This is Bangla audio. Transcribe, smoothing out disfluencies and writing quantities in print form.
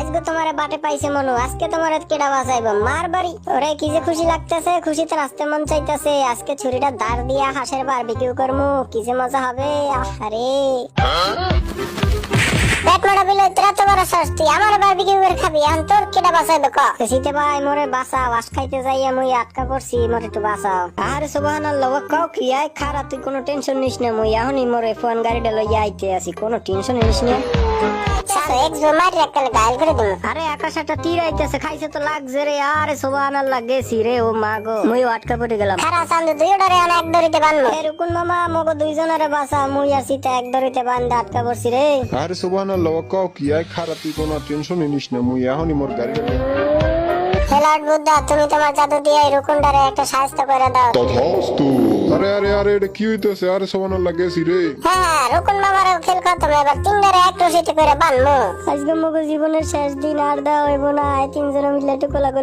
আজকে তোমার বাটে পাইছে মনু, আজকে তোমার কেডা বাঁচাইব? মার বাড়ি। ওরে কি যে খুশি লাগতেছে, খুশিতে নাচতে মন চাইতেছে। আজকে ছুরিটা দাঁড় দিয়া হাঁসের বারবিকিউ করমু, কি যে মজা হবে। আরে পেট মারা বিলে তোরা তো বড় শাস্তি, আমার বারবিকিউ করে খাবি, এখন তোর কেডা বাঁচাইবে ক? শীতে ভাই মোরে বাঁচাও, আশ খাইতে যাইয়া মুই আটকা পড়ছি, মোরে একটু বাঁচাও। আরে সুবহানাল্লাহ, ও কাও কি আয় খারা, তুই কোনো টেনশন নিস না, মুই এখনই মোরে ফোন গাড়িটা লইয়া আইতে আছি, কোনো টেনশন নিস না। আরে আকাশটা তীর আইতেছে, খাইছে তো লাগছে রে। আরে সুবহানাল্লাহ, গেছি রে, ও মা গো, মুই আটকা পড়ে গেলাম। খারা চান্দু দুই ডরে এক দড়িতে বানলো। এরকম মামা মগো দুইজনের বাসা, মুই আর সীতা এক দড়িতে বান্ধে আটকা পড়ছি রে। আরে সুবহানাল্লাহ, কাও কি আয় খারা, তুই কোনো টেনশন নিস না, মুই এখনই মোর গাড়ি হেলাট বুদ্ধা, তুমি তোমার জাদু দিয়ে এরকমটারে একটা সাহায্য করে দাও। তথাস্তু। আরে আরে আরে, এটা কি হইতেছে? আরে সুবহানাল্লাহ, গেছি রে। হ্যাঁ, রুকুন মামার খেল খতম, এবার তিন ধরে এক রশিতে করে বানবো। আজকে মগো জীবনের শেষ দিন, আর দাও হইব না, তিনজনে মিলে একটু কোলাকুলি